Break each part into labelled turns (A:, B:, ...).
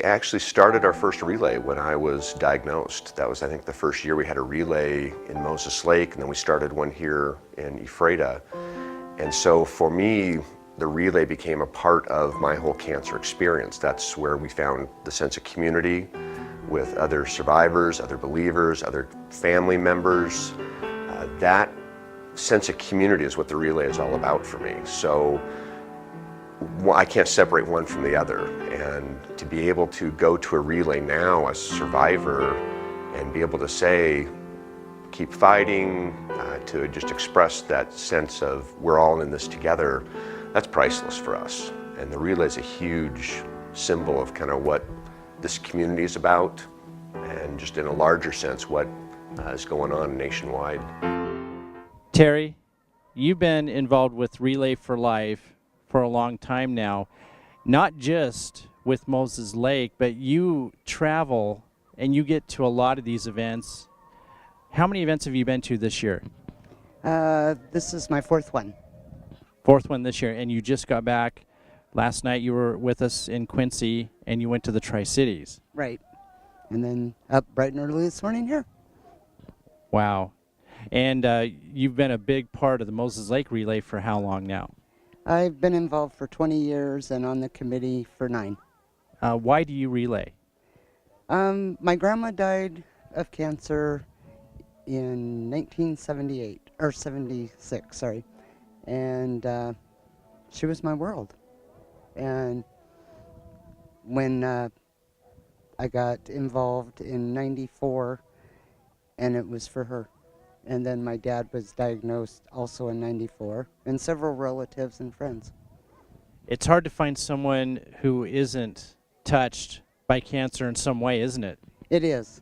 A: We actually started our first relay when I was diagnosed. That was, I think, the first year we had a relay in Moses Lake, and then we started one here in Ephrata. And so for me, the relay became a part of my whole cancer experience. That's where we found the sense of community with other survivors, other believers, other family members. That sense of community is what the relay is all about for me. So I can't separate one from the other. And to be able to go to a relay now as a survivor and be able to say, keep fighting, to just express that sense of we're all in this together, that's priceless for us. And the relay is a huge symbol of kind of what this community is about, and just in a larger sense what is going on nationwide.
B: Terry, you've been involved with Relay for Life for a long time now, not just with Moses Lake, but you travel and you get to a lot of these events. How many events have you been to this year?
C: This is my fourth one.
B: Fourth one this year, and you just got back. Last night you were with us in Quincy, and you went to the Tri-Cities.
C: Right. And then up bright and early this morning here.
B: Wow. And you've been a big part of the Moses Lake Relay for how long now?
C: I've been involved for 20 years and on the committee for 9.
B: Why do you relay?
C: My grandma died of cancer in 1978, or 76, sorry. And she was my world. And when I got involved in 94, and it was for her. And then my dad was diagnosed also in 94, and several relatives and friends.
B: It's hard to find someone who isn't touched by cancer in some way, isn't it?
C: It is.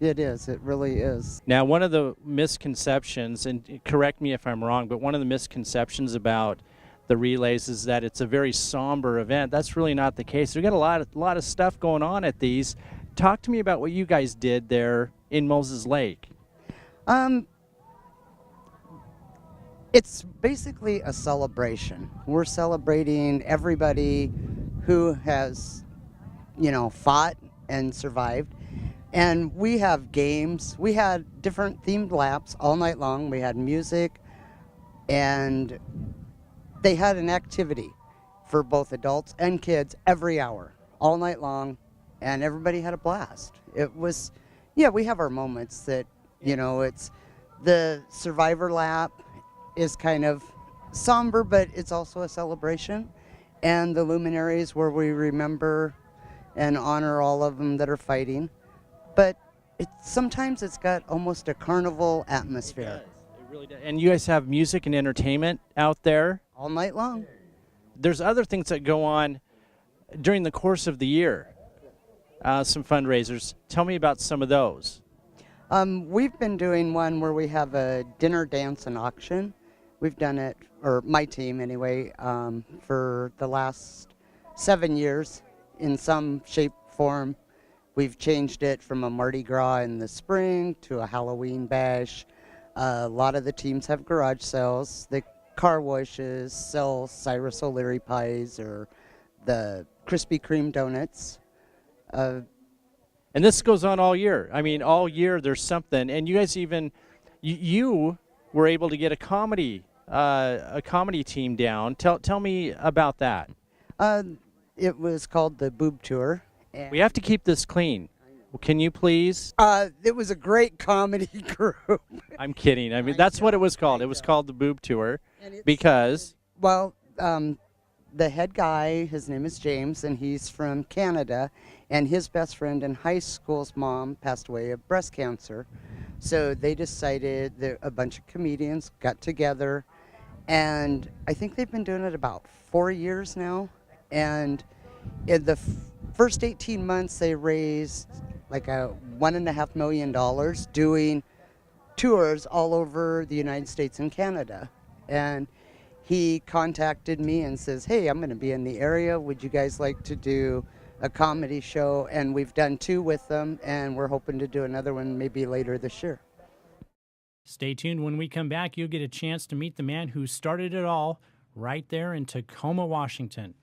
C: It is. It really is.
B: Now, one of the misconceptions, and correct me if I'm wrong, but one of the misconceptions about the relays is that it's a very somber event. That's really not the case. We've got a lot of stuff going on at these. Talk to me about what you guys did there in Moses Lake.
C: It's basically a celebration. We're celebrating everybody who has, fought and survived. And we have games. We had different themed laps all night long. We had music, and they had an activity for both adults and kids every hour, all night long, and everybody had a blast. It was, we have our moments that, it's the survivor lap is kind of somber, but it's also a celebration. And the luminaries, where we remember and honor all of them that are fighting. But sometimes it's got almost a carnival atmosphere.
B: It really does. And you guys have music and entertainment out there?
C: All night long.
B: There's other things that go on during the course of the year, some fundraisers. Tell me about some of those.
C: We've been doing one where we have a dinner, dance, and auction. We've done it, or my team anyway, for the last 7 years in some shape, form. We've changed it from a Mardi Gras in the spring to a Halloween bash. A lot of the teams have garage sales. The car washes sell Cyrus O'Leary pies or the Krispy Kreme donuts.
B: And this goes on all year. I mean, all year there's something. And you guys even, you were able to get a comedy team down. Tell me about that.
C: It was called the Boob Tour.
B: We have to keep this clean. Can you please?
C: It was a great comedy group.
B: I'm kidding. I mean, that's what it was called. It was called the Boob Tour because...
C: Well, the head guy, his name is James, and he's from Canada, and his best friend in high school's mom passed away of breast cancer. So they decided that a bunch of comedians got together, and I think they've been doing it about 4 years now. And in the first 18 months, they raised like $1.5 million doing tours all over the United States and Canada. And he contacted me and says, hey, I'm going to be in the area. Would you guys like to do a comedy show? And we've done 2 with them, and we're hoping to do another one maybe later this year.
D: Stay tuned. When we come back, you'll get a chance to meet the man who started it all right there in Tacoma, Washington.